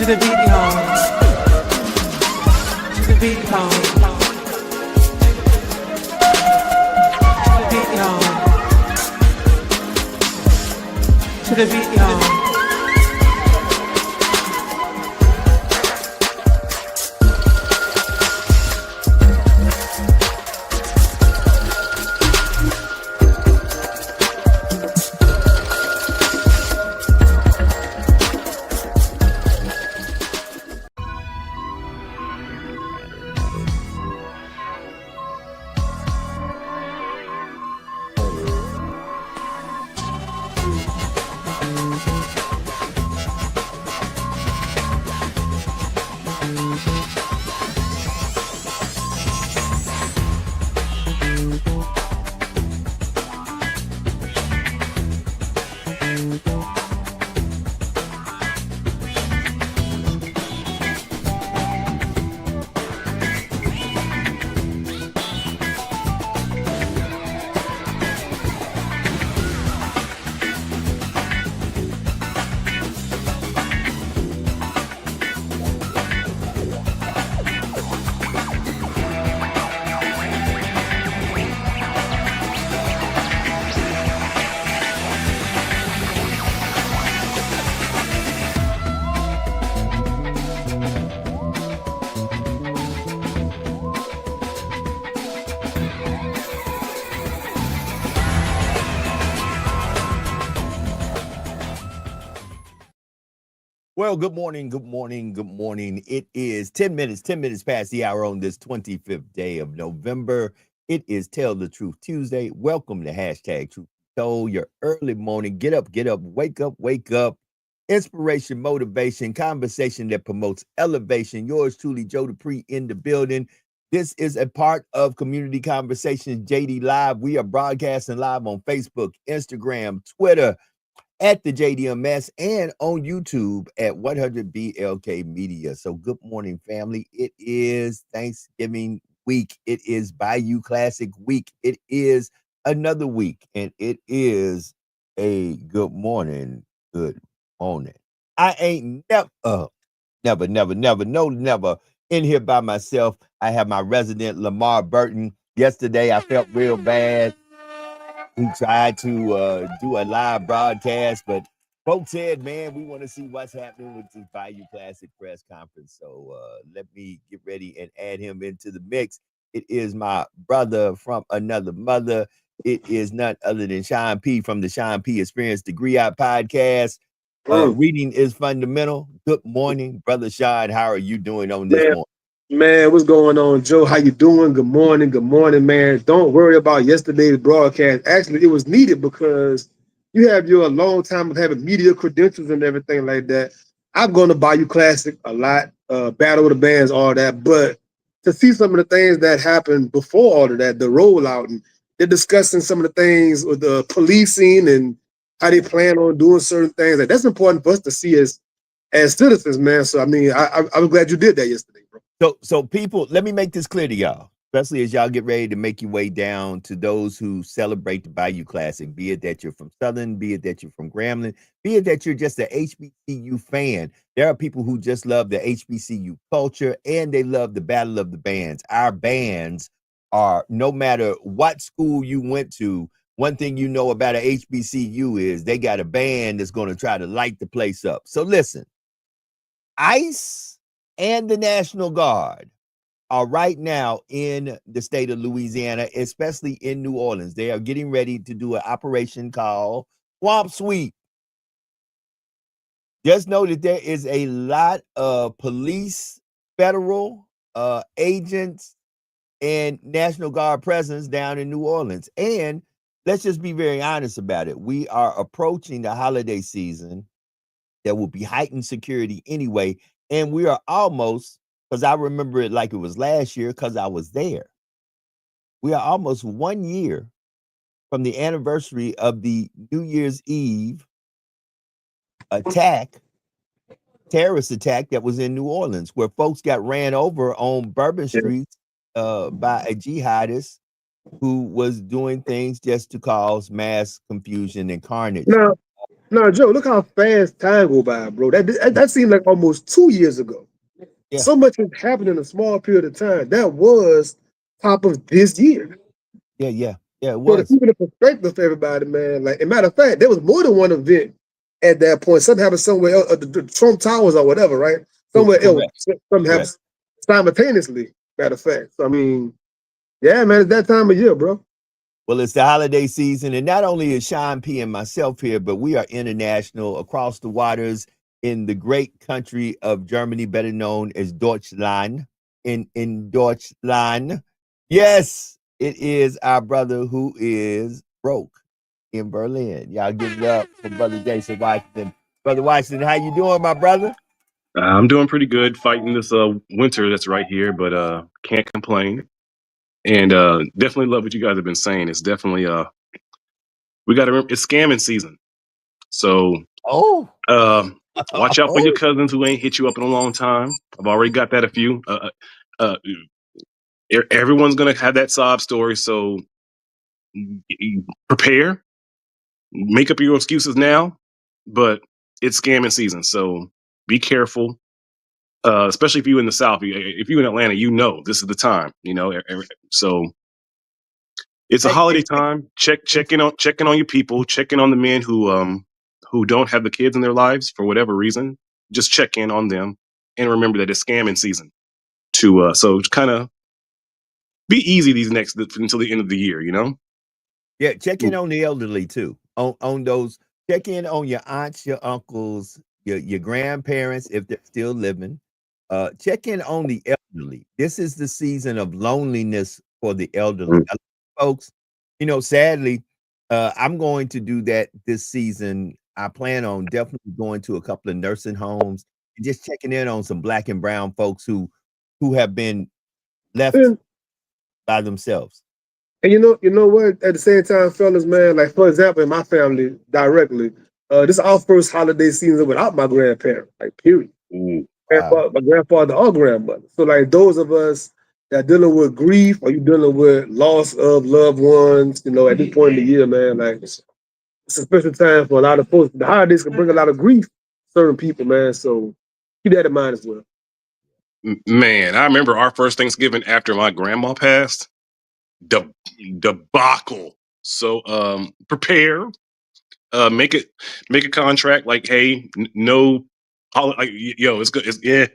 To the beat, y'all. To the beat, y'all. To the beat, y'all. To the beat, y'all. Well, good morning, good morning, good morning. It is 10 minutes past the hour on this 25th day of November. It is Tell the Truth Tuesday. Welcome to hashtag Truth Told, your early morning. Get up, wake up, wake up. Inspiration, motivation, conversation that promotes elevation. Yours truly, Joe Dupree in the building. This is a part of Community Conversations JD Live. We are broadcasting live on Facebook, Instagram, Twitter, at the JDMS, and on YouTube at 100BLK Media. So good morning, family. It is Thanksgiving week. It is Bayou Classic week. It is another week, and it is a good morning. Good morning. I ain't never in here by myself. I have my resident Lamar Burton. Yesterday, I felt real bad. We tried to do a live broadcast, but folks said, man, we want to see what's happening with this Bayou Classic press conference. So let me get ready and add him into the mix. It is my brother from another mother. It is none other than Sean P. from the Sean P. Experience Degree Out podcast. Reading is fundamental. Good morning, brother Sean. How are you doing on this morning? Man, what's going on, Joe? How you doing? Good morning, man. Don't worry about yesterday's broadcast. Actually, it was needed because you have your long time of having media credentials and everything like that. I'm going to Bayou Classic a lot, Battle of the Bands, all that. But to see some of the things that happened before all of that, the rollout, and they're discussing some of the things with the policing and how they plan on doing certain things. Like, that's important for us to see as citizens, man. So, I mean, I'm glad you did that yesterday, bro. So people, let me make this clear to y'all, especially as y'all get ready to make your way down to those who celebrate the Bayou Classic, be it that you're from Southern, be it that you're from Grambling, be it that you're just a HBCU fan. There are people who just love the HBCU culture and they love the Battle of the Bands. Our bands are, no matter what school you went to, one thing you know about an HBCU is they got a band that's going to try to light the place up. So listen, ICE and the National Guard are right now in the state of Louisiana, especially in New Orleans. They are getting ready to do an operation called Swamp Sweep. Just know that there is a lot of police, federal agents, and National Guard presence down in New Orleans. And let's just be very honest about it. We are approaching the holiday season. There will be heightened security anyway. And we are almost, because I remember it like it was last year because I was there. We are almost 1 year from the anniversary of the New Year's Eve terrorist attack that was in New Orleans, where folks got ran over on Bourbon Street by a jihadist who was doing things just to cause mass confusion and carnage. No, Joe, look how fast time go by, bro. That seemed like almost 2 years ago. Yeah. So much has happened in a small period of time. That was top of this year. Yeah, it So to was. keep it in perspective for everybody, man, like, as a matter of fact, there was more than one event at that point. Something happened somewhere else, the Trump Towers or whatever, right? Somewhere else, Correct. something happened Correct. simultaneously, matter of fact. So, I mean, yeah, man, it's that time of year, bro. Well, it's the holiday season, and not only is Sean P and myself here, but we are international across the waters in the great country of Germany, better known as Deutschland. In Deutschland, yes, it is our brother who is broke in Berlin. Y'all give it up for Brother Jason Washington. Brother Washington, how you doing, my brother? I'm doing pretty good fighting this winter that's right here, but can't complain. And definitely love what you guys have been saying. It's definitely we got to remember it's scamming season. So Oh, watch out for your cousins who ain't hit you up in a long time. I've already got that a few. Everyone's gonna have that sob story, so prepare. Make up your excuses now, but it's scamming season, so be careful. Especially if you're in the South, if you're in Atlanta, you know this is the time. So it's a holiday time. Checking on your people, checking on the men who don't have the kids in their lives for whatever reason. Just check in on them and remember that it's scamming season. So kind of be easy these next until the end of the year. Yeah, check in on the elderly too. On those, check in on your aunts, your uncles, your grandparents if they're still living. Check in on the elderly. This is the season of loneliness for the elderly. Folks, sadly, I'm going to do that this season. I plan on definitely going to a couple of nursing homes and just checking in on some Black and brown folks who have been left And, by themselves. and you know what? At the same time, fellas, man, like, for example, in my family directly, this is our first holiday season without my grandparents, like, period. Ooh. My grandfather or grandmother. So, like, those of us that dealing with grief or you dealing with loss of loved ones, at this point in the year, man, like, it's a special time for a lot of folks. The holidays can bring a lot of grief to certain people, man. So keep that in mind as well. Man, I remember our first Thanksgiving after my grandma passed. Debacle. So prepare. Make a contract like, hey, no, it's good. Yeah.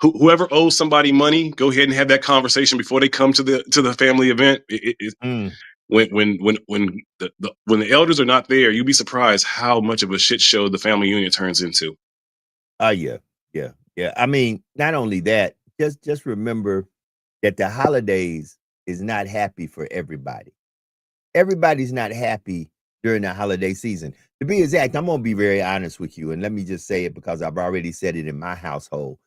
Whoever owes somebody money, go ahead and have that conversation before they come to the family event. When the elders are not there, you'd be surprised how much of a shit show the family union turns into. Yeah. I mean, not only that, just remember that the holidays is not happy for everybody. Everybody's not happy during the holiday season. To be exact, I'm gonna be very honest with you, and let me just say it because I've already said it in my household.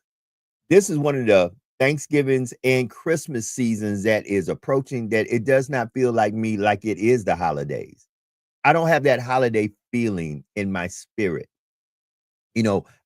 This is one of the Thanksgivings and Christmas seasons that is approaching that it does not feel like me like it is the holidays. I don't have that holiday feeling in my spirit.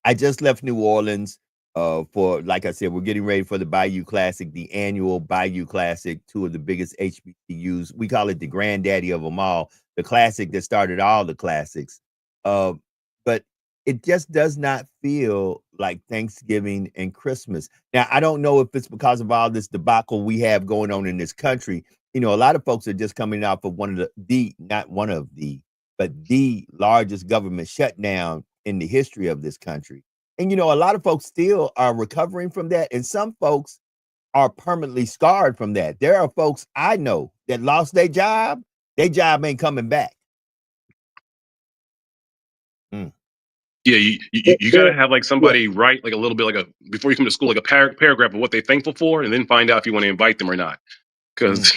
I just left New Orleans for, like I said, we're getting ready for the Bayou Classic, the annual Bayou Classic, two of the biggest HBCUs. We call it the granddaddy of them all, the classic that started all the classics. But it just does not feel like Thanksgiving and Christmas. Now, I don't know if it's because of all this debacle we have going on in this country. A lot of folks are just coming out of not one of the, but the largest government shutdown in the history of this country. And, a lot of folks still are recovering from that. And some folks are permanently scarred from that. There are folks I know that lost their job ain't coming back. Yeah, you gotta have like somebody write like a little bit like before you come to school, like a paragraph of what they're thankful for, and then find out if you want to invite them or not. Because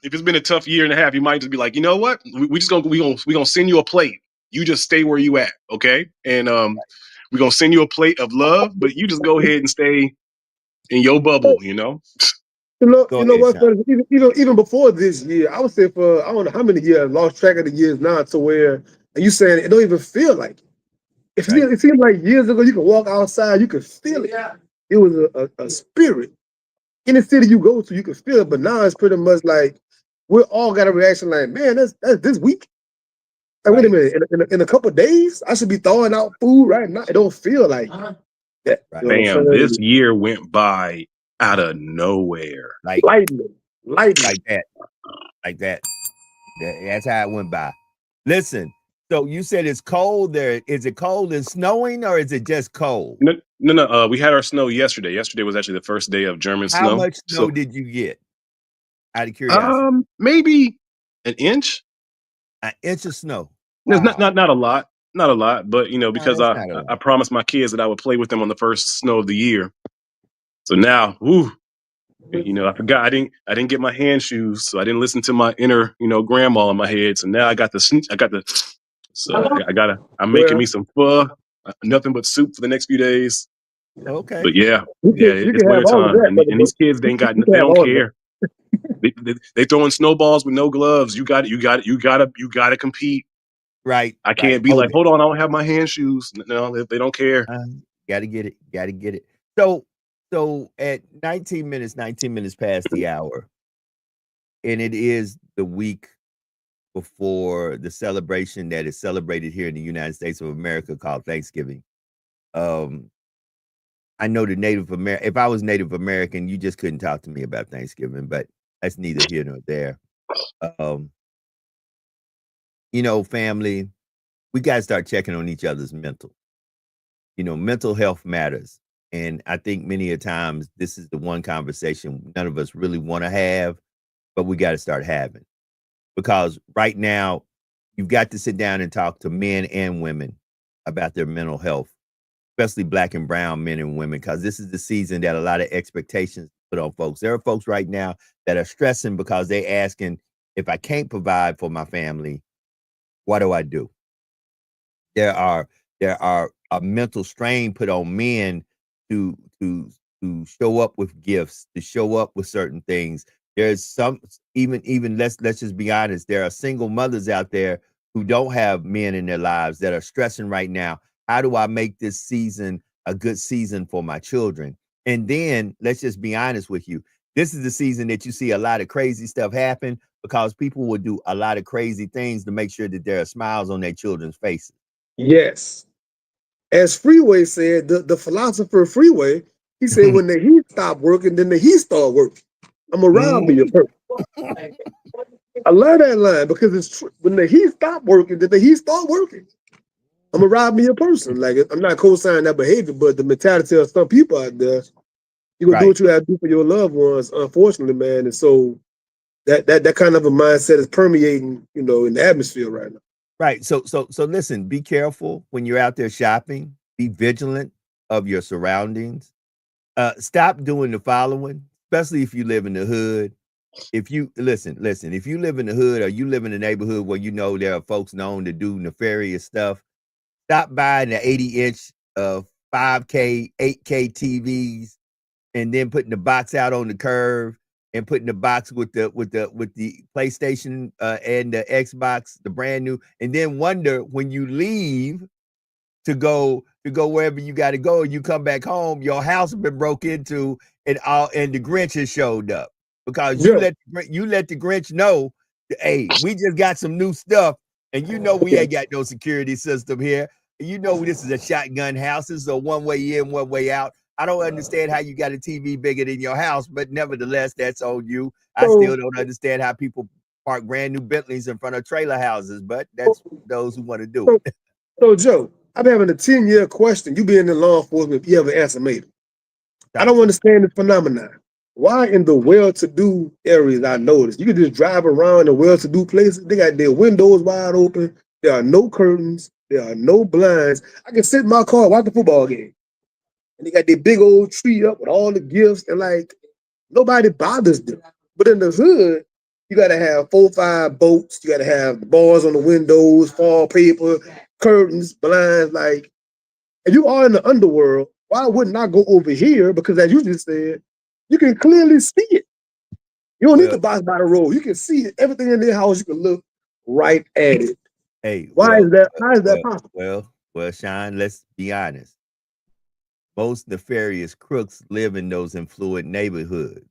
if it's been a tough year and a half, you might just be like, you know what, we gonna send you a plate. You just stay where you at, okay? And we're gonna send you a plate of love, but you just go ahead and stay in your bubble, You know what? Even before this year, I would say for I don't know how many years, I lost track of the years now, to where you saying it don't even feel like it. It seems like years ago you could walk outside, you could feel it. It was a spirit. In the city you go to, you can feel it, but now it's pretty much like we all got a reaction like, man, that's this week. Like, wait a Right. minute, in a couple of days, I should be throwing out food right now. It don't feel like that. Right. You know what I'm Bam, saying? this year went by out of nowhere. Like Lightning. like that. Like that. That's how it went by. Listen, so you said it's cold there. Is it cold and snowing, or is it just cold? No. We had our snow yesterday. Yesterday was actually the first day of German How snow. much snow So, did you get? Out of curiosity. maybe an inch. An inch of snow. There's Wow. not a lot, not a lot, but because that's not a lot. I promised my kids that I would play with them on the first snow of the year. So now, I forgot I didn't get my hand shoes, so I didn't listen to my inner grandma in my head. So now I got the so I'm making me some pho, nothing but soup for the next few days. Okay. But yeah, You it's can winter have all of time, that, and these kids they you can they have don't all of that. care. They throwing snowballs with no gloves. You got to compete. Right. I can't right. be like, hold on, I don't have my hand shoes. No, they don't care. Gotta get it. So at 19 minutes past the hour, and it is the week before the celebration that is celebrated here in the United States of America called Thanksgiving. I know the Native American, if I was Native American, you just couldn't talk to me about Thanksgiving, but that's neither here nor there. Family, we got to start checking on each other's mental. Mental health matters. And I think many a times this is the one conversation none of us really want to have, but we got to start having. Because right now, you've got to sit down and talk to men and women about their mental health, especially Black and brown men and women, because this is the season that a lot of expectations put on folks. There are folks right now that are stressing because they're asking, if I can't provide for my family, what do I do? There are a mental strain put on men to show up with gifts, to show up with certain things. There's some even let's just be honest. There are single mothers out there who don't have men in their lives that are stressing right now. How do I make this season a good season for my children? And then let's just be honest with you. This is the season that you see a lot of crazy stuff happen because people will do a lot of crazy things to make sure that there are smiles on their children's faces. Yes. As Freeway said, the philosopher Freeway, he said, when the heat stop working, then the heat start working. I'm around me a person. I love that line because it's true. When the heat stop working, then the heat start working. I'm around me a person. Like, I'm not co-signing that behavior, but the mentality of some people out there, you're gonna do what you have to do for your loved ones, unfortunately, man. And so that kind of a mindset is permeating, in the atmosphere right now. Right. So listen, be careful when you're out there shopping. Be vigilant of your surroundings. Stop doing the following, especially if you live in the hood. If you listen, if you live in the hood or you live in a neighborhood where there are folks known to do nefarious stuff, stop buying the 80-inch 5K, 8K TVs and then putting the box out on the curb and putting the box with the PlayStation and the Xbox, the brand new, and then wonder when you leave to go wherever you got to go and you come back home, your house has been broke into and the Grinch has showed up because you let the Grinch know, hey, we just got some new stuff and we ain't got no security system here. This is a shotgun house. This is a one way in, one way out. I don't understand how you got a TV bigger than your house, but nevertheless, that's on you. I still don't understand how people park brand new Bentleys in front of trailer houses, but that's those who want to do it. So, Joe, I've been having a 10-year question. You being in law enforcement, you ever answer me? I don't understand this phenomenon. Why in the well-to-do areas I noticed, you can just drive around in well-to-do places, they got their windows wide open, there are no curtains, there are no blinds. I can sit in my car, watch the football game. And they got their big old tree up with all the gifts, and like nobody bothers them. But in the hood, you gotta have 4 or 5 boats, you gotta have the bars on the windows, fall paper, curtains, blinds. Like, if you are in the underworld, why wouldn't I go over here? Because as you just said, you can clearly see it. You don't need to box by the road. You can see it. Everything in their house, you can look right at it. Hey, why is that possible? Well, Sean, let's be honest. Most nefarious crooks live in those affluent neighborhoods.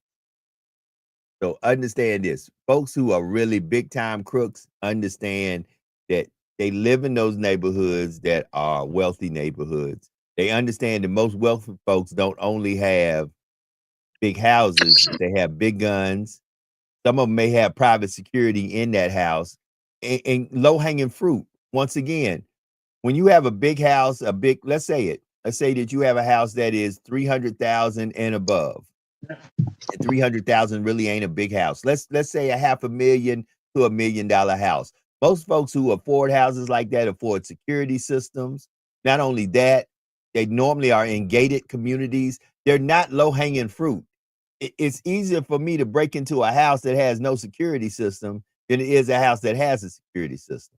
So understand this. Folks who are really big time crooks understand that They live in those neighborhoods that are wealthy neighborhoods. They understand that most wealthy folks don't only have big houses, they have big guns. Some of them may have private security in that house, and low-hanging fruit. Once again, when you have a big house, let's say that you have a house that is 300,000 and above. And 300,000 really ain't a big house. Let's say $500,000 to $1 million house. Most folks who afford houses like that afford security systems. Not only that, they normally are in gated communities. They're not low-hanging fruit. It's easier for me to break into a house that has no security system than it is a house that has a security system.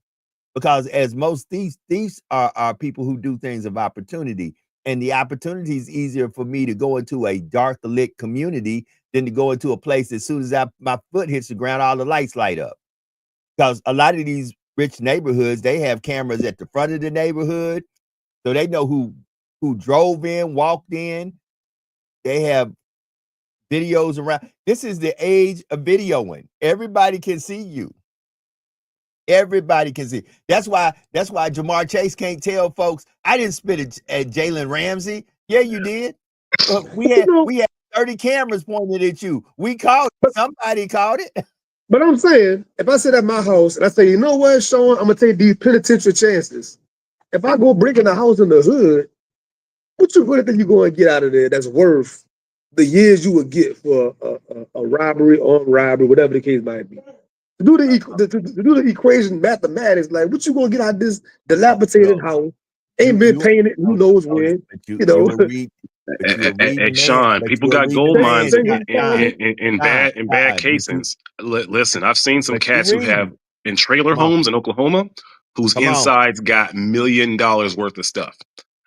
Because as most thieves are people who do things of opportunity, and the opportunity is easier for me to go into a dark lit community than to go into a place as soon as my foot hits the ground, all the lights light up. Because a lot of these rich neighborhoods, they have cameras at the front of the neighborhood, so they know who drove in, walked in. They have videos around. This is the age of videoing. Everybody can see you. Everybody can see. That's why Jamar Chase can't tell folks, I didn't spit at Jalen Ramsey. Yeah, you did. We had 30 cameras pointed at you. We caught it. Somebody caught it. But I'm saying, if I sit at my house and I say, you know what, Sean, I'm gonna take these penitentiary chances. If I go break in a house in the hood, what you really think you're going to get out of there that's worth the years you would get for a robbery, armed robbery, whatever the case might be? To do the equation mathematics, like what you gonna get out of this dilapidated house? Ain't been painted, who knows when? You know. Hey, Sean, people got gold mines in bad cases. Listen, I've seen some cats who have in trailer homes in Oklahoma whose insides got $1 million worth of stuff.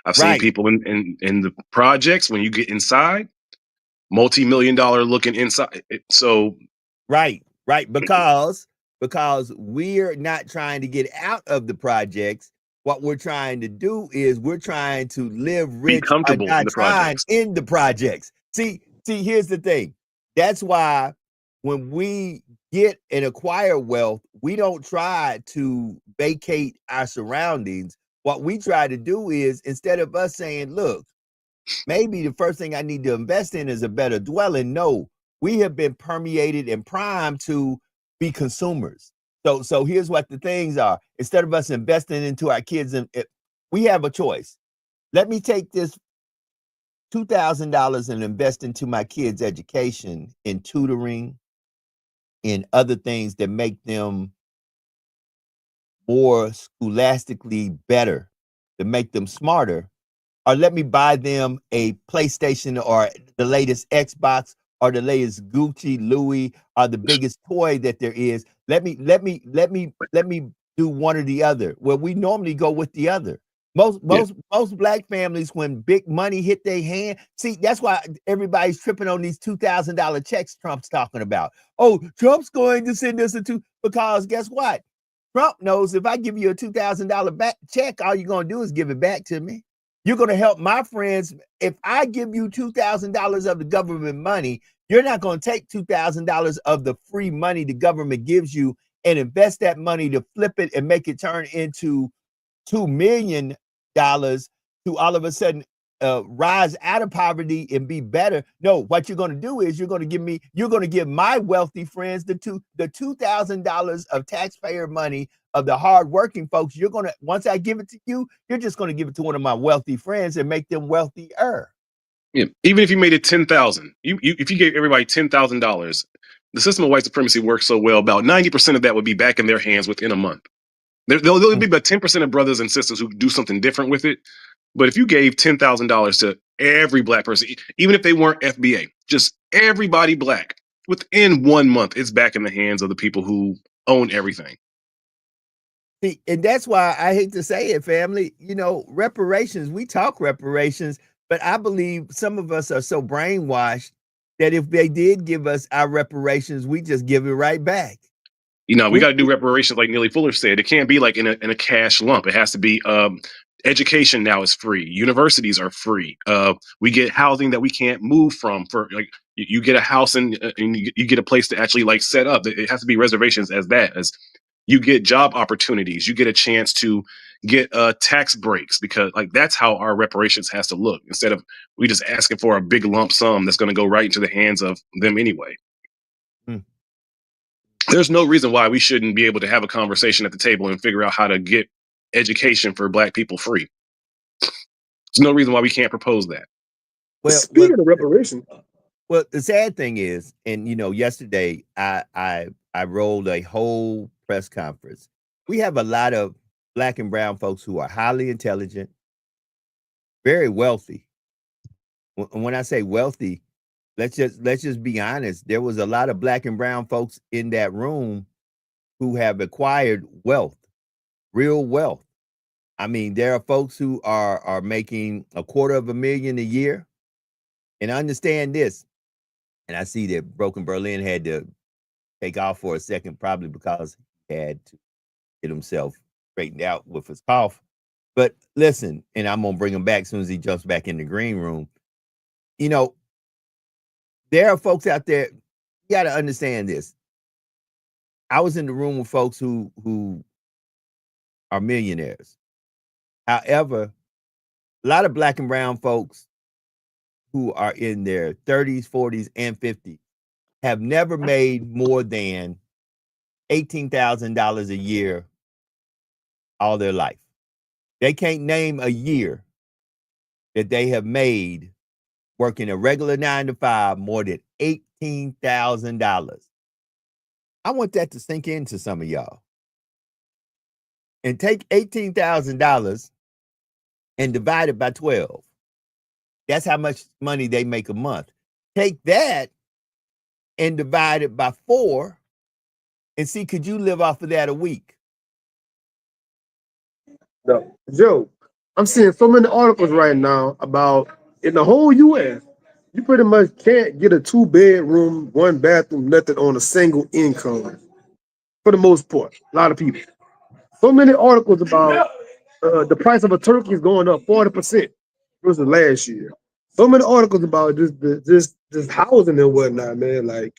I've seen people in the projects, when you get inside, multi-million-dollar looking inside. So right, because we're not trying to get out of the projects. What we're trying to do is we're trying to live rich, be comfortable in the projects. In the projects. See, here's the thing. That's why when we get and acquire wealth, we don't try to vacate our surroundings. What we try to do is, instead of us saying, look, maybe the first thing I need to invest in is a better dwelling. No, we have been permeated and primed to be consumers. So here's what the things are. Instead of us investing into our kids, we have a choice. Let me take this $2,000 and invest into my kids' education, in tutoring, in other things that make them more scholastically better, to make them smarter. Or let me buy them a PlayStation or the latest Xbox or the latest Gucci, Louis, or the biggest toy that there is. Let me do one or the other. Well, we normally go with the other. Most black families, when big money hit their hand, see, that's why everybody's tripping on these $2,000 checks Trump's talking about. Oh, Trump's going to send us because guess what? Trump knows if I give you a $2,000 check, all you're going to do is give it back to me. You're going to help my friends. If I give you $2,000 of the government money, you're not going to take $2,000 of the free money the government gives you and invest that money to flip it and make it turn into $2 million to all of a sudden rise out of poverty and be better. No, what you're going to do is you're going to give my wealthy friends the $2,000 of taxpayer money of the hardworking folks. You're going to, once I give it to you, you're just going to give it to one of my wealthy friends and make them wealthier. Yeah, even if you made it 10,000, if you gave everybody $10,000, the system of white supremacy works so well. About 90% of that would be back in their hands within a month. There'll be about 10% of brothers and sisters who do something different with it. But if you gave $10,000 to every black person, even if they weren't FBA, just everybody black, within 1 month, it's back in the hands of the people who own everything. See, and that's why I hate to say it, family. You know, reparations, we talk reparations, but I believe some of us are so brainwashed that if they did give us our reparations, we just give it right back. You know, we got to do reparations like Neely Fuller said. It can't be like in a cash lump. It has to be education now is free. Universities are free. We get housing that we can't move from. For like you get a house and you get a place to actually like set up. It has to be reservations as You get job opportunities. You get a chance to get tax breaks, because like that's how our reparations has to look, instead of we just asking for a big lump sum that's going to go right into the hands of them anyway. Hmm. There's no reason why we shouldn't be able to have a conversation at the table and figure out how to get education for Black people free. There's no reason why we can't propose that. Speaking of reparations, well, the sad thing is, and you know, yesterday I rolled a whole press conference. We have a lot of Black and brown folks who are highly intelligent, very wealthy. When I say wealthy, let's just be honest. There was a lot of Black and brown folks in that room who have acquired wealth, real wealth. I mean, there are folks who are making $250,000 a year. And understand this, and I see that Broken Berlin had to take off for a second, probably because he had to get himself straightened out with his cough. But listen, and I'm going to bring him back as soon as he jumps back in the green room. You know, there are folks out there, you got to understand this. I was in the room with folks who are millionaires. However, a lot of Black and brown folks who are in their 30s, 40s, and 50s have never made more than $18,000 a year all their life. They can't name a year that they have made working a regular 9-to-5 more than $18,000. I want that to sink into some of y'all. And take $18,000 and divide it by 12. That's how much money they make a month. Take that and divide it by 4 and see, could you live off of that a week? No. Joe, I'm seeing so many articles right now about in the whole U.S., you pretty much can't get a 2-bedroom, 1-bathroom, nothing on a single income for the most part. A lot of people. So many articles about the price of a turkey is going up 40% versus last year. So many articles about just housing and whatnot, man. Like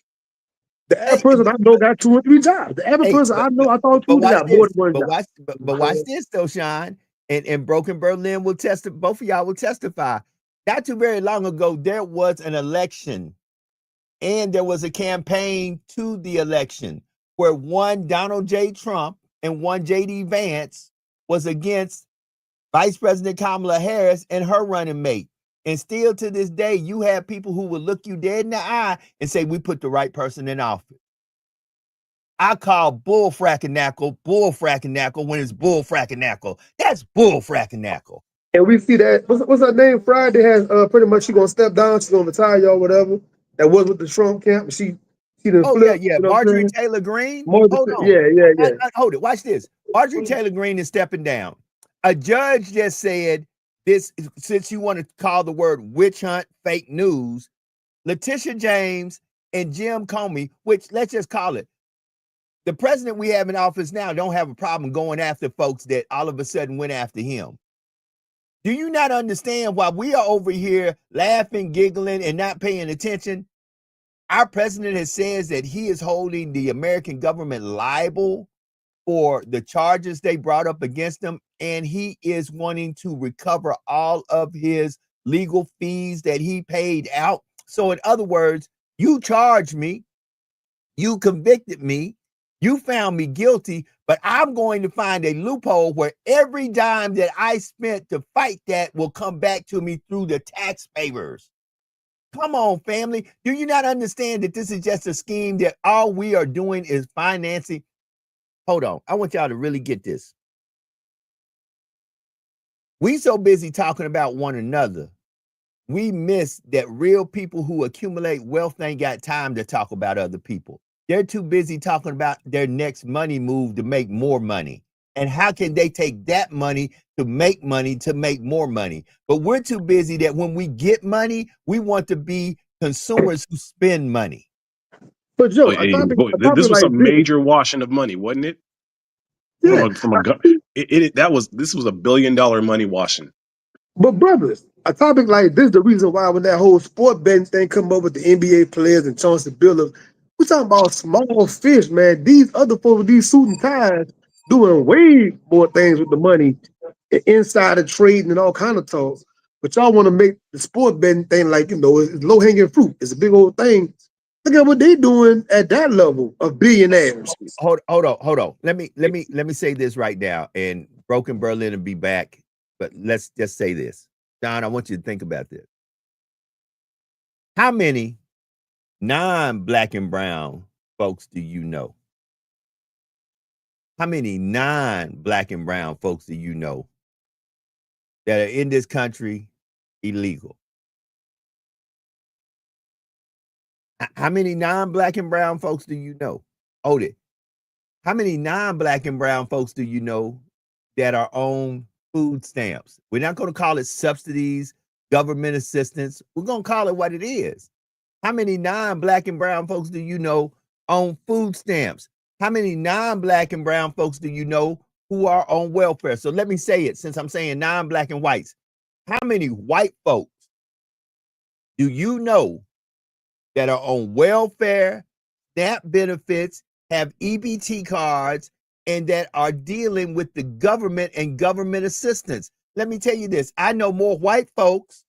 the average person I know got 2 or 3 jobs. The average person I know, I thought two got more than one job. But watch this though, Sean, and Broken Berlin will testify. Both of y'all will testify. Not too very long ago, there was an election, and there was a campaign to the election where one Donald J. Trump and one J.D. Vance was against Vice President Kamala Harris and her running mate. And still to this day, you have people who will look you dead in the eye and say, we put the right person in office. I call bull fracking-nackle when it's bull fracking-nackle. That's bull fracking-nackle. And we see that, what's her name? Friday has pretty much, she gonna step down, she's gonna retire, y'all, whatever. That was with the Trump camp. She done flipped, yeah. You know Marjorie Taylor Greene. Hold on. Yeah. Hold it. Watch this. Marjorie Taylor Greene is stepping down. A judge just said this, since you want to call the word witch hunt fake news, Letitia James and Jim Comey, which let's just call it, the president we have in office now don't have a problem going after folks that all of a sudden went after him. Do you not understand why we are over here laughing, giggling, and not paying attention? Our president has said that he is holding the American government liable for the charges they brought up against him, and he is wanting to recover all of his legal fees that he paid out. So in other words, you charged me, you convicted me, you found me guilty, but I'm going to find a loophole where every dime that I spent to fight that will come back to me through the taxpayers. Come on, family. Do you not understand that this is just a scheme that all we are doing is financing? Hold on. I want y'all to really get this. We so busy talking about one another, we miss that real people who accumulate wealth ain't got time to talk about other people. They're too busy talking about their next money move to make more money. And how can they take that money to make more money? But we're too busy that when we get money, we want to be consumers who spend money. But Joe, this was a major washing of money, wasn't it? Yeah. This was $1 billion money washing. But brothers, a topic like this, the reason why when that whole sport betting thing come up with the NBA players and Chauncey Billups, We're talking about small fish, man. These other folks with these suit and ties doing way more things with the money, insider trading and all kind of talk. But y'all want to make the sport betting thing like, you know, it's low hanging fruit. It's a big old thing. Look at what they doing at that level of billionaires. Hold on. Let me say this right now, and Broken Berlin will be back. But let's just say this, John. I want you to think about this. How many non-black and brown folks do you know? How many non-black and brown folks do you know that are in this country illegal? How many non-black and brown folks do you know? Hold it. How many non-black and brown folks do you know that are on food stamps? We're not going to call it subsidies, government assistance. We're going to call it what it is. How many non-black and brown folks do you know on food stamps? How many non-black and brown folks do you know who are on welfare? So let me say it, since I'm saying non-black and whites. How many white folks do you know that are on welfare, SNAP benefits, have EBT cards, and that are dealing with the government and government assistance? Let me tell you this. I know more white folks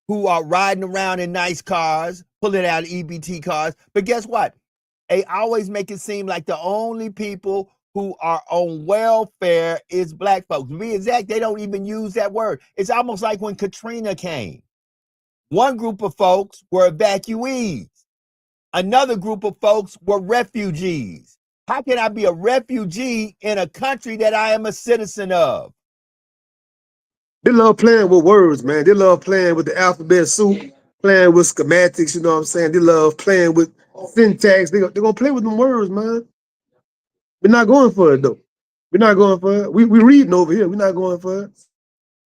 who are riding around in nice cars, pulling out EBT cards. But guess what? They always make it seem like the only people who are on welfare is black folks. To be exact, they don't even use that word. It's almost like when Katrina came. One group of folks were evacuees. Another group of folks were refugees. How can I be a refugee in a country that I am a citizen of? They love playing with words, man. They love playing with the alphabet soup, playing with schematics, you know what I'm saying? They love playing with syntax. They're going to play with them words, man. We're not going for it, though. We're not going for it. We reading over here. We're not going for it.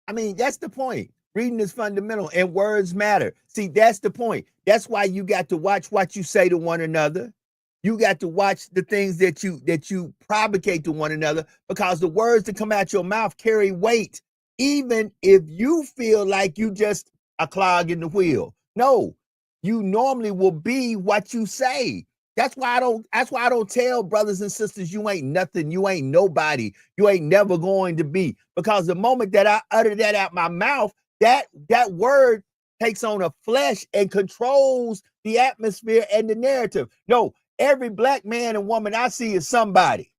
I mean, that's the point. Reading is fundamental and words matter. See, that's the point. That's why you got to watch what you say to one another. You got to watch the things that you propagate to one another, because the words that come out your mouth carry weight, even if you feel like you just a clog in the wheel. No, you normally will be what you say. That's why I don't tell brothers and sisters you ain't nothing, you ain't nobody, you ain't never going to be. Because the moment that I utter that out my mouth, that word takes on a flesh and controls the atmosphere and the narrative. No, every black man and woman I see is somebody.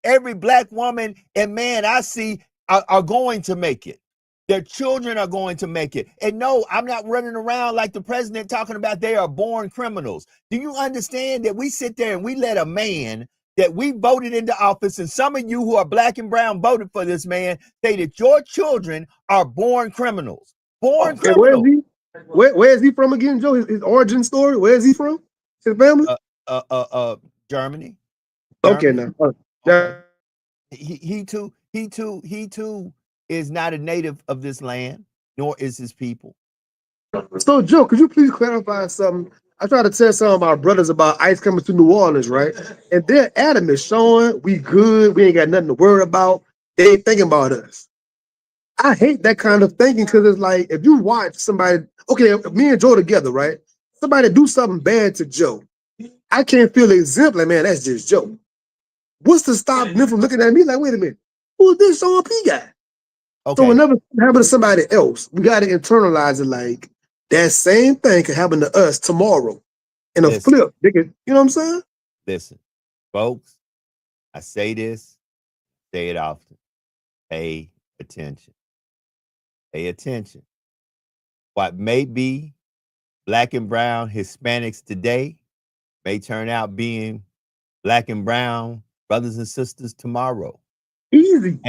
Every black woman and man I see are going to make it. Their children are going to make it. And no, I'm not running around like the president talking about they are born criminals. Do you understand that we sit there and we let a man that we voted into office, and some of you who are black and brown voted for this man, say that your children are born criminals? Born criminals. Where is he from again, Joe? His origin story? Where is he from? His family? Germany. Okay, now. Okay. He too is not a native of this land, nor is his people. So, Joe, could you please clarify something? I try to tell some of our brothers about ICE coming to New Orleans, right? And they're adamant, showing we good, we ain't got nothing to worry about. They ain't thinking about us. I hate that kind of thinking, because it's like, if you watch somebody, okay, me and Joe together, right? Somebody do something bad to Joe, I can't feel exempt, like, man, that's just Joe. What's to stop them from looking at me like, wait a minute, who's this Sean P guy? Okay. So whenever it happens to somebody else, we got to internalize it like that same thing can happen to us tomorrow in a flip. You know what I'm saying? Listen, folks, I say this, say it often. Pay attention. Pay attention. What may be black and brown Hispanics today may turn out being black and brown brothers and sisters tomorrow. Easy.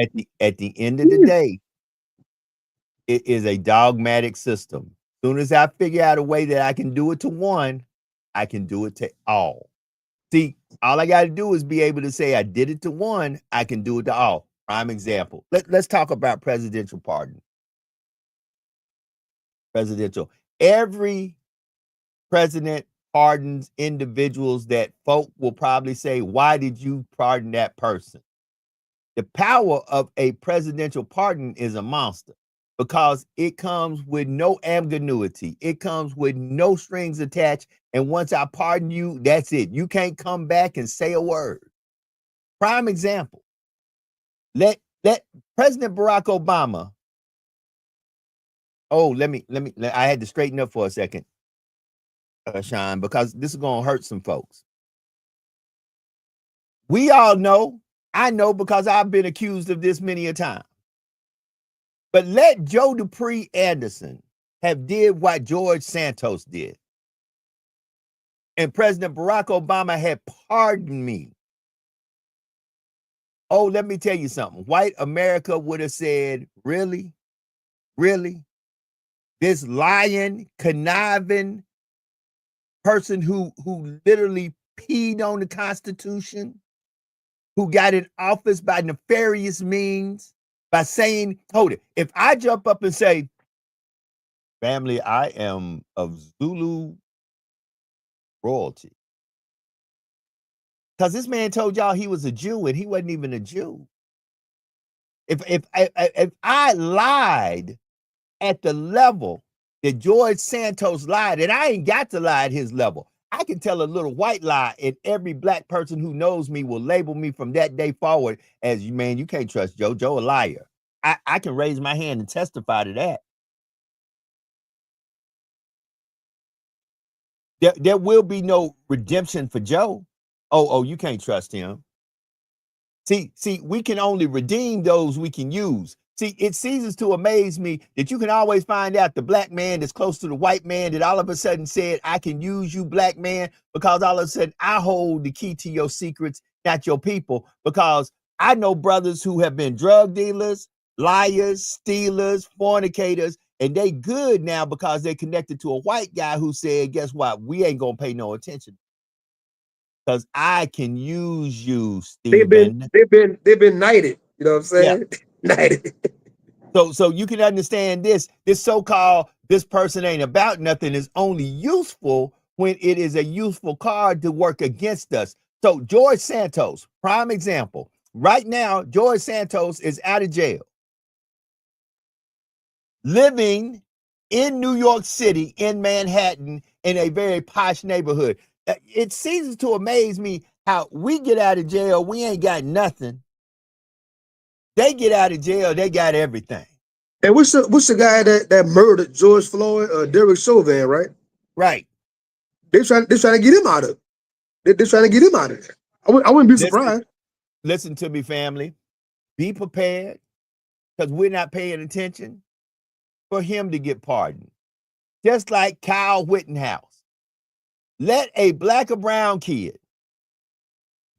At the end of the day, it is a dogmatic system. As soon as I figure out a way that I can do it to one, I can do it to all. See, all I got to do is be able to say I did it to one, I can do it to all. Prime example. Let's talk about presidential pardon. Presidential. Every president pardons individuals that folk will probably say, why did you pardon that person? The power of a presidential pardon is a monster, because it comes with no ambiguity. It comes with no strings attached. And once I pardon you, that's it. You can't come back and say a word. Prime example. Let President Barack Obama. Oh, I had to straighten up for a second, Sean, because this is going to hurt some folks. We all know, I know because I've been accused of this many a time. But let Joe Dupree Anderson have did what George Santos did. And President Barack Obama had pardoned me. Oh, let me tell you something. White America would have said, really? Really? This lying, conniving person who literally peed on the Constitution, who got in office by nefarious means, by saying, hold it, if I jump up and say, family, I am of Zulu royalty. Because this man told y'all he was a Jew and he wasn't even a Jew. If I lied at the level that George Santos lied, and I ain't got to lie at his level. I can tell a little white lie, and every black person who knows me will label me from that day forward as, man, you can't trust Joe. Joe a liar. I can raise my hand and testify to that. There will be no redemption for Joe. Oh, you can't trust him. See, we can only redeem those we can use. See, it ceases to amaze me that you can always find out the black man that's close to the white man that all of a sudden said, I can use you, black man, because all of a sudden I hold the key to your secrets, not your people, because I know brothers who have been drug dealers, liars, stealers, fornicators, and they good now because they're connected to a white guy who said, guess what? We ain't going to pay no attention. Because I can use you, Stephen. They've been knighted. You know what I'm saying? Yeah. Knighted. So you can understand this so-called this person ain't about nothing is only useful when it is a useful card to work against us. So George Santos, prime example. Right now, George Santos is out of jail, living in New York City, in Manhattan, in a very posh neighborhood. It ceases to amaze me how we get out of jail, we ain't got nothing. They get out of jail, they got everything. And what's the guy that murdered George Floyd, Derek Chauvin, right? Right. They're trying to get him out of it. They're trying to get him out of it. I wouldn't be surprised. Listen to me, family. Be prepared, because we're not paying attention for him to get pardoned. Just like Kyle Rittenhouse. Let a black or brown kid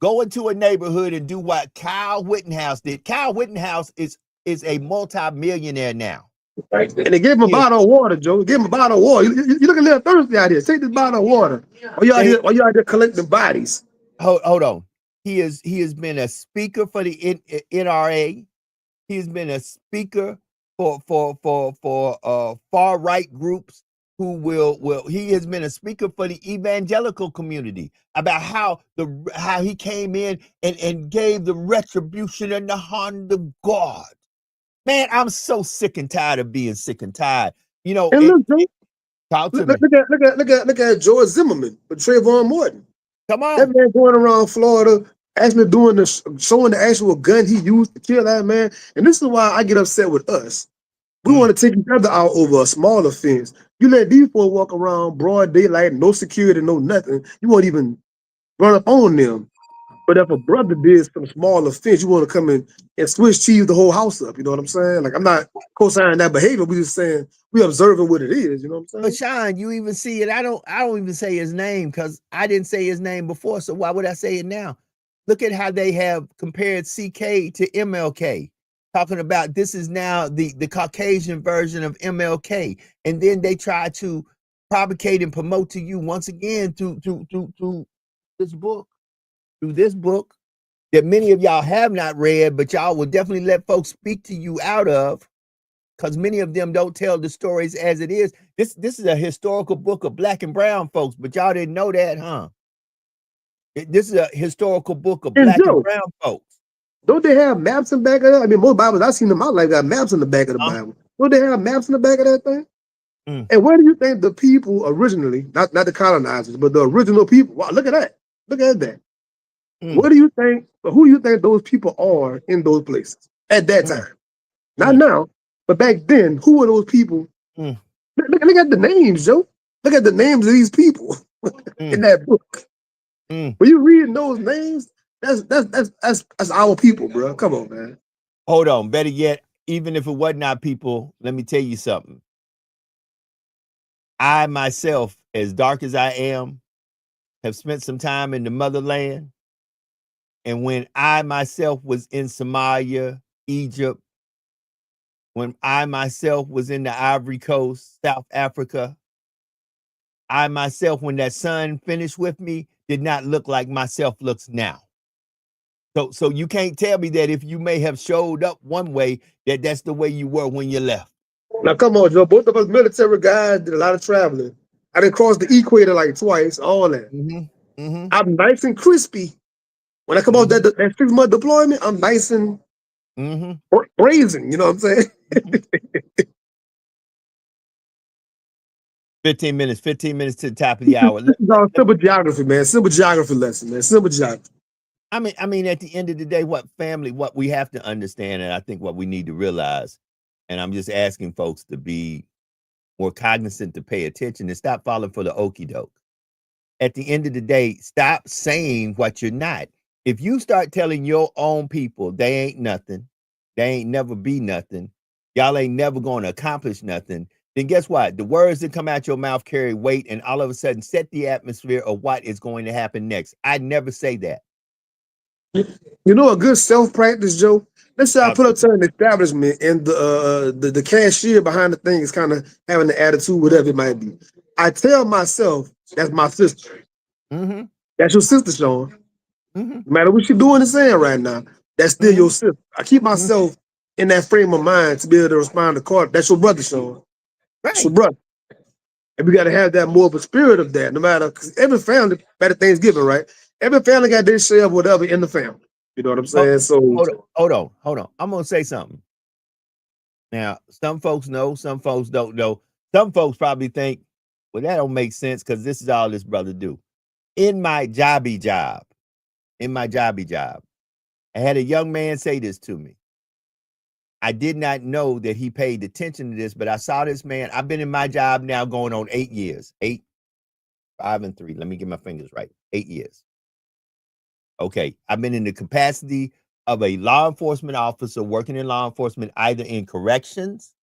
go into a neighborhood and do what Kyle Rittenhouse did. Kyle Rittenhouse is a multi-millionaire now. Right. And they gave him a bottle of water, Joe. Give him a bottle of water. You look a little thirsty out here. Take this bottle of water. Or you out here collecting bodies. Hold on. He has been a speaker for the NRA. He has been a speaker for far right groups who he has been a speaker for the evangelical community about how he came in and gave the retribution and the hand of God. Man, I'm so sick and tired of being sick and tired. You know, look at George Zimmerman with Trayvon Martin. Come on. That man going around Florida actually showing the actual gun he used to kill that man. And this is why I get upset with us. We want to take each other out over a small offense. You let these folks walk around broad daylight, no security, no nothing. You won't even run up on them. But if a brother did some small offense, you want to come in and Swiss cheese the whole house up. You know what I'm saying? Like, I'm not co-signing that behavior. We just saying we observing what it is. You know what I'm saying? But Sean, you even see it. I don't even say his name because I didn't say his name before. So why would I say it now? Look at how they have compared CK to MLK. Talking about this is now the Caucasian version of MLK. And then they try to propagate and promote to you once again through this book. Through this book that many of y'all have not read, but y'all will definitely let folks speak to you out of, because many of them don't tell the stories as it is. This is a historical book of black and brown folks, but y'all didn't know that, huh? This is a historical book of black and brown folks. Don't they have maps in the back of that? I mean, most Bibles I've seen in my life got maps in the back of the Bible. Don't they have maps in the back of that thing? Mm. And where do you think the people originally, not the colonizers, but the original people? Wow, look at that. Look at that. Mm. What do you think? Who do you think those people are in those places at that time? Not now, but back then. Who were those people? Mm. Look at the names, Joe. Look at the names of these people in that book. Mm. When you reading those names, that's our people, bro. Come on, man. Hold on. Better yet, even if it wasn't our people, let me tell you something. I myself, as dark as I am, have spent some time in the motherland. And when I myself was in Somalia, Egypt, when I myself was in the Ivory Coast, South Africa, I myself, when that sun finished with me, did not look like myself looks now. So you can't tell me that if you may have showed up one way, that's the way you were when you left. Now, come on, Joe. Both of us military guys did a lot of traveling. I done crossed the equator like twice, all that. Mm-hmm. Mm-hmm. I'm nice and crispy. When I come off that 6-month deployment, I'm nice and brazen. You know what I'm saying? 15 minutes to the top of the hour. This is all simple geography, man. Simple geography lesson, man. Simple geography. I mean, at the end of the day, what we have to understand, and I think what we need to realize, and I'm just asking folks to be more cognizant, to pay attention and stop falling for the okie doke. At the end of the day, stop saying what you're not. If you start telling your own people they ain't nothing, they ain't never be nothing, y'all ain't never going to accomplish nothing, then guess what? The words that come out your mouth carry weight and all of a sudden set the atmosphere of what is going to happen next. I never say that. You know a good self-practice, Joe? Let's say I put up to an establishment and the cashier behind the thing is kind of having the attitude, whatever it might be. I tell myself, that's my sister. Mm-hmm. That's your sister, Sean. Mm-hmm. No matter what you're doing and saying right now, that's still your sister. I keep myself in that frame of mind to be able to respond to Carter. That's your brother, Sean. Right. That's your brother. And we got to have that more of a spirit of that, no matter, because every family, better Thanksgiving, right? Every family got their share of whatever in the family. You know what I'm saying? Hold on. I'm going to say something. Now, some folks know, some folks don't know. Some folks probably think, well, that don't make sense because this is all this brother do. In my jobby job, I had a young man say this to me. I did not know that he paid attention to this, but I saw this man. I've been in my job now going on 8 years. 8, 5, and 3. Let me get my fingers right. 8 years. Okay. I've been in the capacity of a law enforcement officer working in law enforcement, either in corrections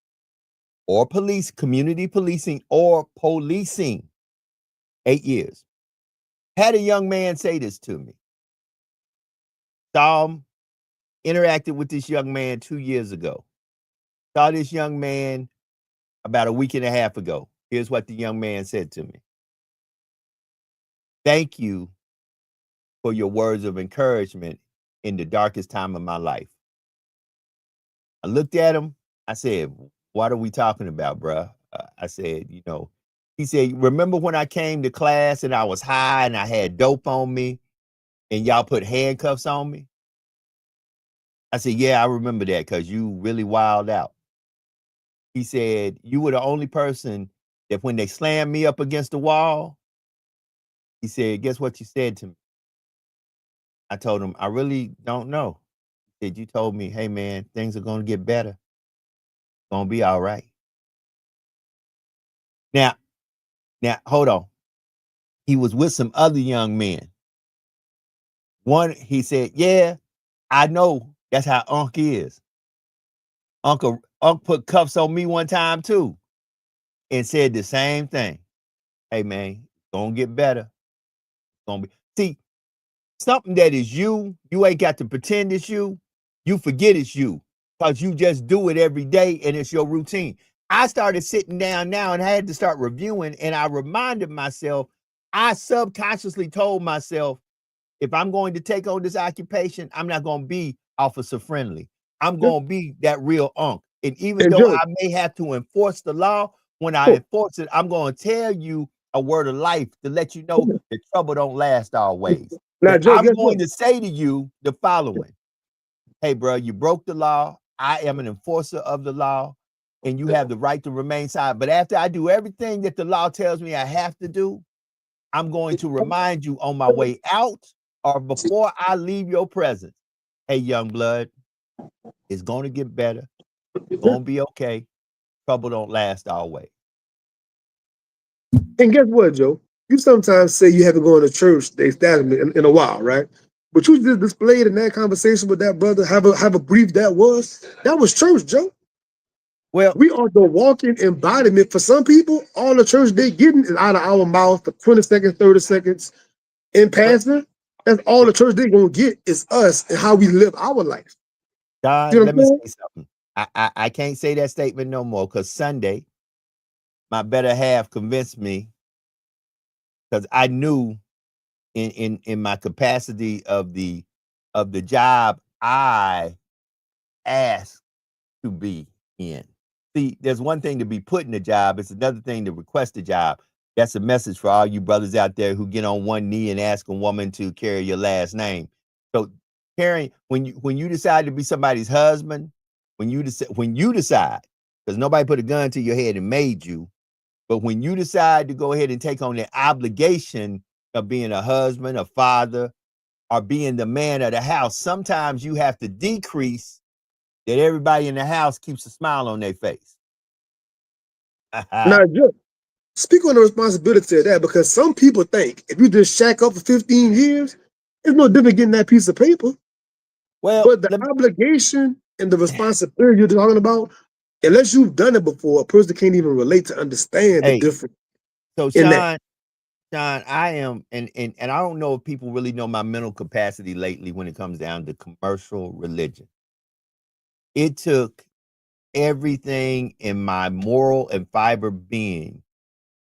or police, community policing or policing. 8 years. Had a young man say this to me. Saw him, interacted with this young man 2 years ago. Saw this young man about a week and a half ago. Here's what the young man said to me. Thank you for your words of encouragement in the darkest time of my life. I looked at him. I said, what are we talking about, bruh? I said, he said, remember when I came to class and I was high and I had dope on me and y'all put handcuffs on me? I said, yeah, I remember that because you really wilded out. He said, you were the only person that when they slammed me up against the wall, he said, guess what you said to me? I told him, I really don't know. He said, you told me, hey, man, things are going to get better. It's going to be all right. Now, hold on. He was with some other young men. One, he said, yeah, I know that's how Unc is. Unc put cuffs on me one time too and said the same thing. Hey, man, it's going to get better. See, something that is you ain't got to pretend it's you. You forget it's you because you just do it every day and it's your routine. I started sitting down now and I had to start reviewing, and I reminded myself, I subconsciously told myself, if I'm going to take on this occupation, I'm not going to be officer friendly. I'm going to be that real Unc. And even though I may have to enforce the law, when I enforce it, I'm going to tell you a word of life to let you know that trouble don't last always. Now, Joe, I'm going to say to you the following. Hey, bro, you broke the law. I am an enforcer of the law. and you have the right to remain silent. But after I do everything that the law tells me I have to do, I'm going to remind you on my way out or before I leave your presence. Hey, young blood, it's going to get better. It's going to be okay. Trouble don't last always. And guess what, Joe? You sometimes say you haven't gone to church, the establishment, in a while, right? But you just displayed in that conversation with that brother, have a brief that was church, Joe. Well, We are the walking embodiment. For some people, all the church they getting is out of our mouth for 20 seconds, 30 seconds. In passing, that's all the church they gonna get is us and how we live our life. Don, You know let me say something. I can't say that statement no more because Sunday, my better half convinced me, because I knew in my capacity of the job I asked to be in. See, there's one thing to be put in a job, it's another thing to request a job. That's a message for all you brothers out there who get on one knee and ask a woman to carry your last name. So carrying, when you decide to be somebody's husband, when you decide, because nobody put a gun to your head and made you, but when you decide to go ahead and take on the obligation of being a husband, a father, or being the man of the house, sometimes you have to decrease that everybody in the house keeps a smile on their face. Now, Joe, speak on the responsibility of that, because some people think if you just shack up for 15 years, it's no different getting that piece of paper. Well, but the obligation and the responsibility you're talking about, unless you've done it before, a person can't even relate to understand the difference. So Sean, I am, and I don't know if people really know my mental capacity lately when it comes down to commercial religion. It took everything in my moral and fiber being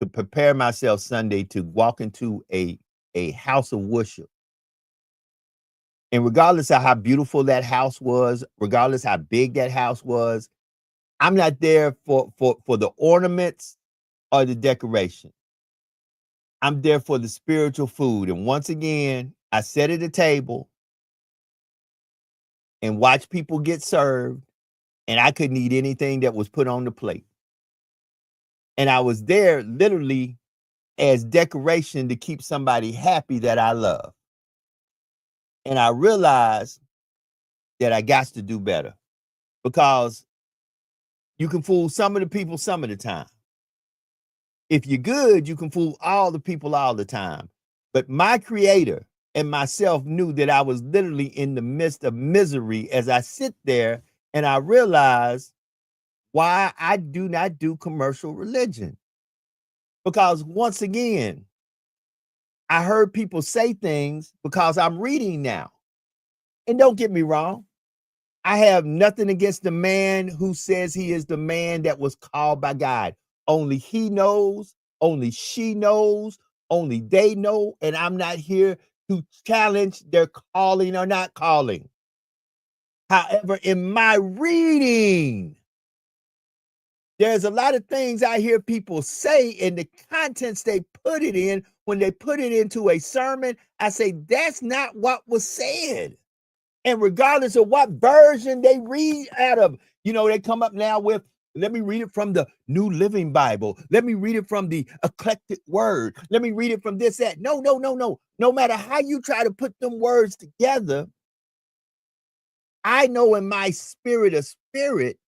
to prepare myself Sunday to walk into a house of worship. And regardless of how beautiful that house was, regardless how big that house was, I'm not there for the ornaments or the decoration. I'm there for the spiritual food. And once again, I sat at a table and watched people get served, and I couldn't eat anything that was put on the plate. And I was there literally as decoration to keep somebody happy that I love. And I realized that I got to do better, because you can fool some of the people some of the time. If you're good, you can fool all the people all the time. But my creator and myself knew that I was literally in the midst of misery as I sit there, and I realized why I do not do commercial religion. Because once again, I heard people say things because I'm reading now. And don't get me wrong, I have nothing against the man who says he is the man that was called by God. Only he knows, only she knows, only they know, and I'm not here to challenge their calling or not calling. However, in my reading, there's a lot of things I hear people say in the contents they put it in. When they put it into a sermon, I say, that's not what was said. And regardless of what version they read out of, they come up now with, let me read it from the New Living Bible. Let me read it from the Eclectic Word. Let me read it from this, that. No. No matter how you try to put them words together, I know in my spirit of spirit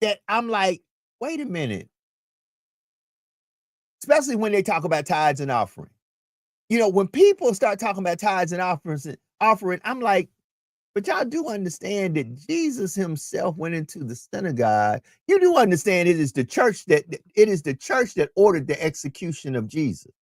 that I'm like, wait a minute. Especially when they talk about tithes and offering. When people start talking about tithes and offering, I'm like, but y'all do understand that Jesus himself went into the synagogue. You do understand it is the church that ordered the execution of Jesus.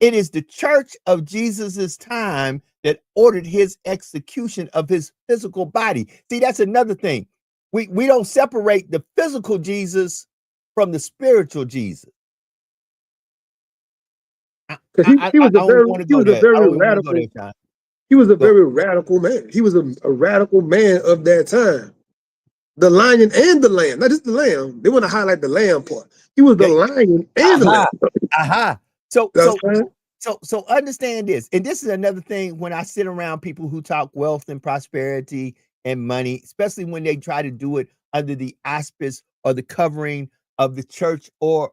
It is the church of Jesus's time that ordered his execution of his physical body. See, that's another thing. We don't separate the physical Jesus from the spiritual Jesus. He was a very radical man. He was a radical man of that time. The lion and the lamb, not just the lamb. They want to highlight the lamb part. He was the lion and the lamb. So understand this. And this is another thing when I sit around people who talk wealth and prosperity and money, especially when they try to do it under the auspice or the covering of the church or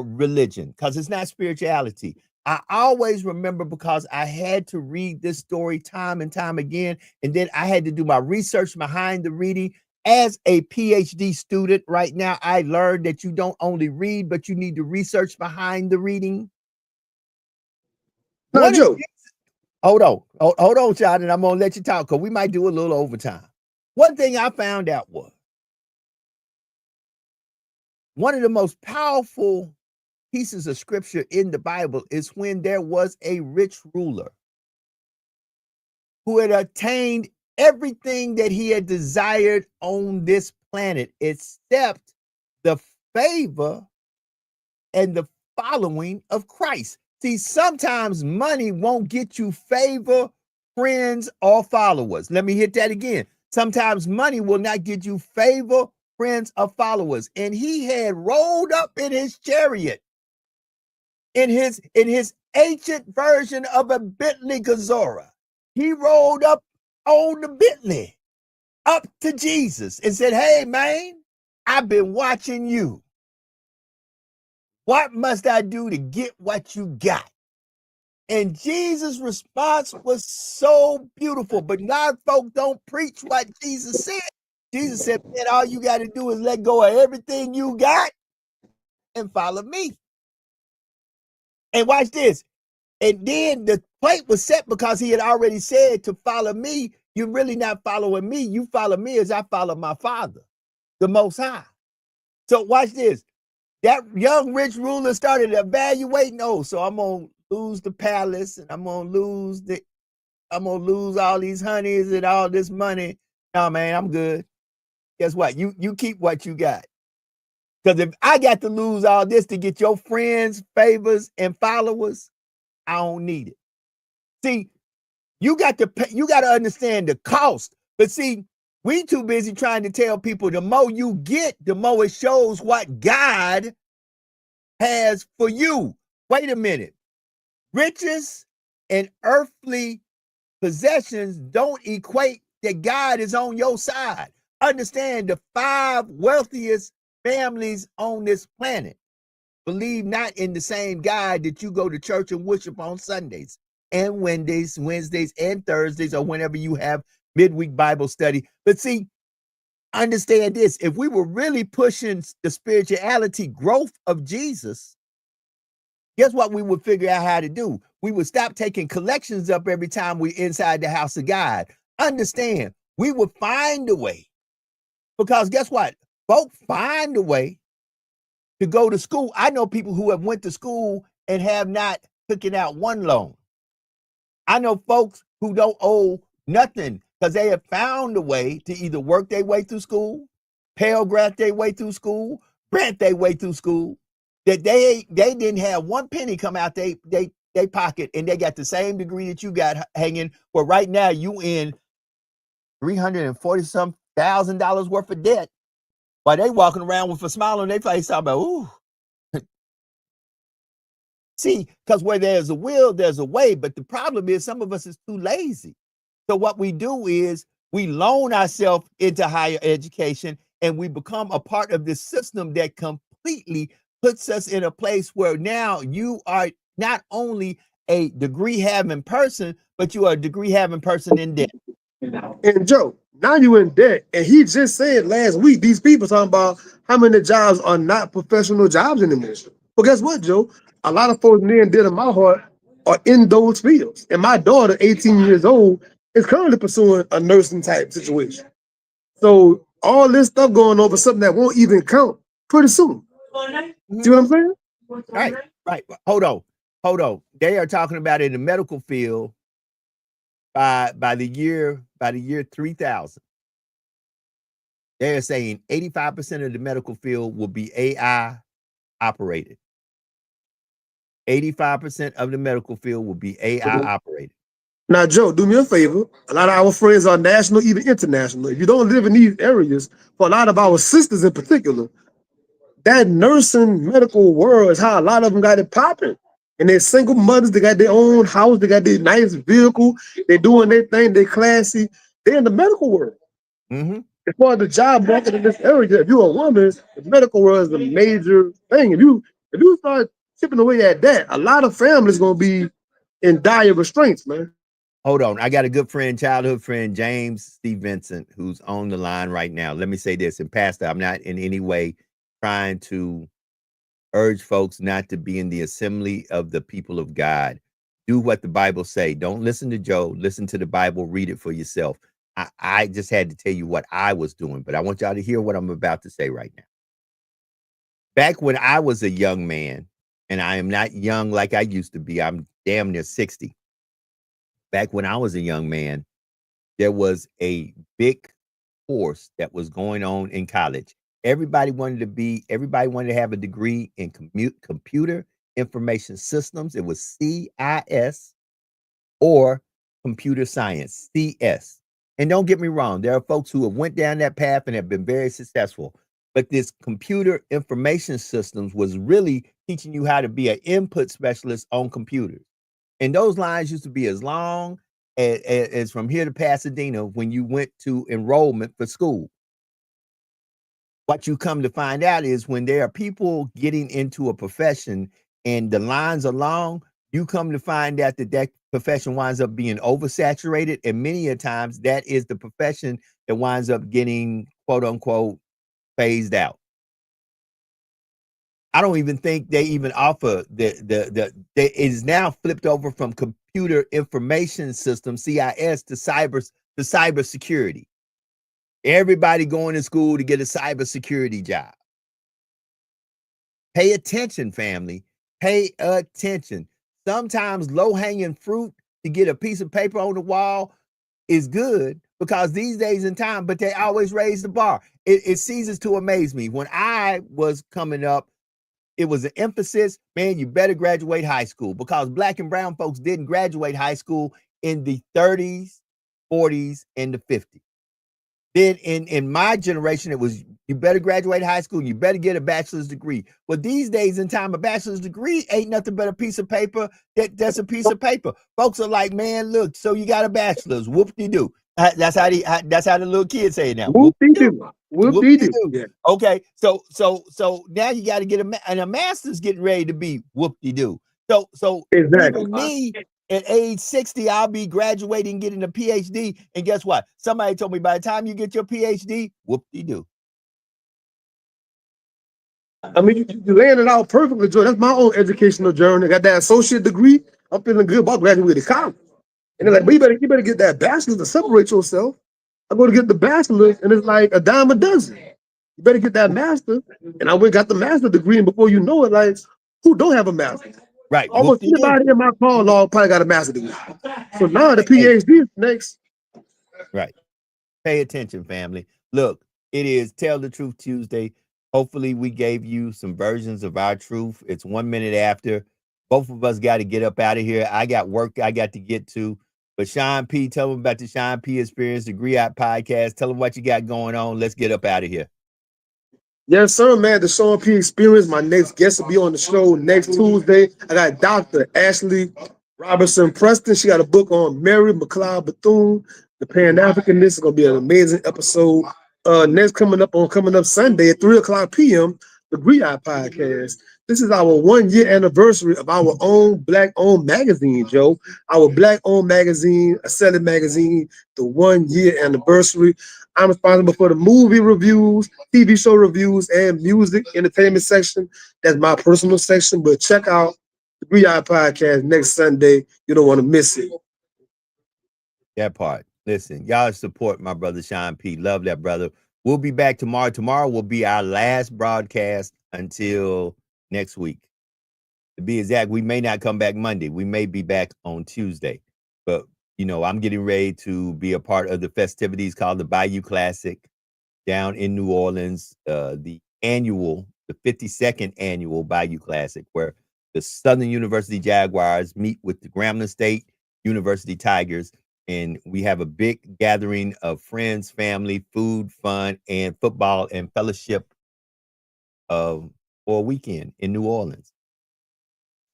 religion, because it's not spirituality. I always remember, because I had to read this story time and time again, and then I had to do my research behind the reading. As a PhD student right now, I learned that you don't only read, but you need to research behind the reading. Now, Joe, Hold on, child, and I'm gonna let you talk, because we might do a little overtime. One thing I found out was one of the most powerful pieces of scripture in the Bible is when there was a rich ruler who had attained everything that he had desired on this planet, except the favor and the following of Christ. See, sometimes money won't get you favor, friends, or followers. Let me hit that again. Sometimes money will not get you favor, friends, or followers. And he had rolled up in his chariot, in his ancient version of a Bentley Gazora. He rolled up on the Bentley up to Jesus and said, "Hey, man, I've been watching you. What must I do to get what you got?" And Jesus' response was so beautiful. But God folk don't preach what Jesus said. Jesus said, "Man, all you got to do is let go of everything you got and follow me." And watch this. And then the plate was set, because he had already said, to follow me. You're really not following me. You follow me as I follow my Father, the Most High. So watch this. That young rich ruler started evaluating, so I'm gonna lose the palace, and I'm gonna lose all these honeys and all this money. No, man, I'm good. Guess what? You keep what you got. Because if I got to lose all this to get your friends, favors, and followers, I don't need it. See, you got to understand the cost. But see, we too busy trying to tell people the more you get, the more it shows what God has for you. Wait a minute. Riches and earthly possessions don't equate that God is on your side. Understand, the 5 wealthiest families on this planet believe not in the same God that you go to church and worship on Sundays and Wednesdays and Thursdays, or whenever you have midweek Bible study. But see, understand this. If we were really pushing the spirituality growth of Jesus, guess what we would figure out how to do? We would stop taking collections up every time we're inside the house of God. Understand, we would find a way. Because guess what? Folks find a way to go to school. I know people who have went to school and have not taken out one loan. I know folks who don't owe nothing because they have found a way to either work their way through school, Pell Grant their way through school, grant their way through school, that they didn't have one penny come out they pocket, and they got the same degree that you got hanging. Well, right now you in $340,000 worth of debt, while they walking around with a smile on their face, talking about, ooh. See, because where there's a will, there's a way. But the problem is some of us is too lazy. So what we do is we loan ourselves into higher education, and we become a part of this system that completely puts us in a place where now you are not only a degree having person, but you are a degree having person in debt. And Joe, now you in debt. And he just said last week, these people talking about how many jobs are not professional jobs anymore. Well, guess what, Joe? A lot of folks near and dear to my heart are in those fields. And my daughter, 18 years old, is currently pursuing a nursing type situation. So all this stuff going over something that won't even count pretty soon. See what I'm saying? Right. Hold on. They are talking about in the medical field by the year 3000. They're saying 85% of the medical field will be AI operated. 85% of the medical field will be AI operated. Now, Joe, do me a favor. A lot of our friends are national, even international. If you don't live in these areas, for a lot of our sisters in particular, that nursing medical world is how a lot of them got it popping. And they're single mothers, they got their own house, they got their nice vehicle, they're doing their thing, they're classy. They're in the medical world. Mm-hmm. as far as the job market in this area, if you're a woman, the medical world is a major thing. If you start chipping away at that, a lot of families gonna be in dire restraints, man. Hold on. I got a good friend, childhood friend, James C. Vincent, who's on the line right now. Let me say this, and Pastor, I'm not in any way trying to urge folks not to be in the assembly of the people of God. Do what the Bible say. Don't listen to Joe. Listen to the Bible. Read it for yourself. I just had to tell you what I was doing, but I want y'all to hear what I'm about to say right now. Back when I was a young man, and I am not young like I used to be, I'm damn near 60. Back when I was a young man, there was a big course that was going on in college. Everybody wanted to have a degree in computer information systems. It was CIS or computer science, CS. And don't get me wrong, there are folks who have went down that path and have been very successful. But this computer information systems was really teaching you how to be an input specialist on computers. And those lines used to be as long as from here to Pasadena when you went to enrollment for school. What you come to find out is when there are people getting into a profession and the lines are long, you come to find out that profession winds up being oversaturated. And many a times that is the profession that winds up getting quote unquote phased out. I don't even think they even offer it is now flipped over from computer information system, CIS, to cyber security. Everybody going to school to get a cybersecurity job. Pay attention, family. Pay attention. Sometimes low-hanging fruit to get a piece of paper on the wall is good because these days in time, but they always raise the bar. It ceases to amaze me. When I was coming up, it was an emphasis, man, you better graduate high school because black and brown folks didn't graduate high school in the 30s, 40s, and the 50s. Then in my generation, it was you better graduate high school, you better get a bachelor's degree. Well, these days in time, a bachelor's degree ain't nothing but a piece of paper. That's a piece of paper. Folks are like, man, look, so you got a bachelor's, whoop-de-doo. That's how the little kids say it now. Whoop-de-doo. Whoop-de-doo. Yeah. Okay, so now you got to get a master's getting ready to be whoop-de-doo. So exactly. Even me at age 60, I'll be graduating, getting a PhD. And guess what? Somebody told me by the time you get your PhD, whoop-de-doo. I mean, you laying it out perfectly, Joe. That's my own educational journey. I got that associate degree. I'm feeling good about graduating college. And they're like, but you better get that bachelor's to separate yourself. I go to get the bachelor's, and it's like a dime a dozen. You better get that master. And I went and got the master's degree, and before you know it, like, who don't have a master's? Right. Almost anybody in my call log probably got a master's degree. So now the PhD is next. Right. Pay attention, family. Look, it is Tell the Truth Tuesday. Hopefully we gave you some versions of our truth. It's 1 minute after. Both of us got to get up out of here. I got work I got to get to. But Sean P, tell them about the Sean P Experience, the Griot Podcast. Tell them what you got going on. Let's get up out of here. Yes, sir, man. The Sean P Experience. My next guest will be on the show next Tuesday. I got Dr. Ashley Robertson Preston. She got a book on Mary McLeod Bethune, the Pan-Africanist. It's going to be an amazing episode. Next coming up Sunday at 3:00 p.m., the Griot Podcast. This is our 1 year anniversary of our own Black-owned magazine, Joe. Our Black-owned magazine, a selling magazine, the 1 year anniversary. I'm responsible for the movie reviews, TV show reviews, and music entertainment section. That's my personal section, but check out the Griot Podcast next Sunday. You don't want to miss it. That part. Listen, y'all support my brother Sean P. Love that brother. We'll be back tomorrow. Tomorrow will be our last broadcast until next week. To be exact, we may not come back Monday. We may be back on Tuesday. But, you know, I'm getting ready to be a part of the festivities called the Bayou Classic down in New Orleans, the 52nd annual Bayou Classic, where the Southern University Jaguars meet with the Grambling State University Tigers. And we have a big gathering of friends, family, food, fun, and football and fellowship for a weekend in New Orleans.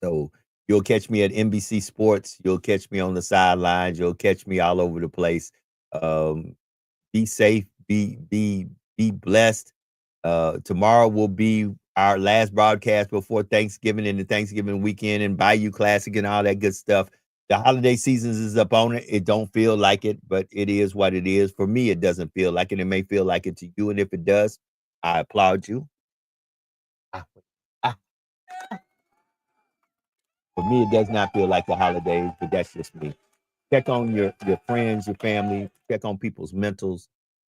So you'll catch me at NBC Sports. You'll catch me on the sidelines. You'll catch me all over the place. Be safe, Be blessed. Tomorrow will be our last broadcast before Thanksgiving and the Thanksgiving weekend and Bayou Classic and all that good stuff. The holiday seasons is up on it. It don't feel like it, but it is what it is. For me, it doesn't feel like it. It may feel like it to you, and if it does, I applaud you. For me, it does not feel like the holidays, but that's just me. Check on your friends, your family. Check on people's mentals.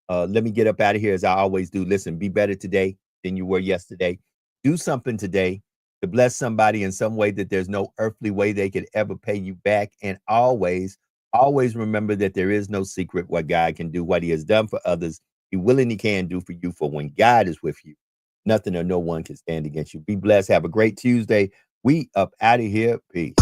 Let me get up out of here as I always do. Listen, be better today than you were yesterday. Do something today to bless somebody in some way that there's no earthly way they could ever pay you back. And always remember that there is no secret what God can do, what he has done for others. He will and he can do for you. For when God is with you, nothing or no one can stand against you. Be blessed. Have a great Tuesday. We up out of here. Peace.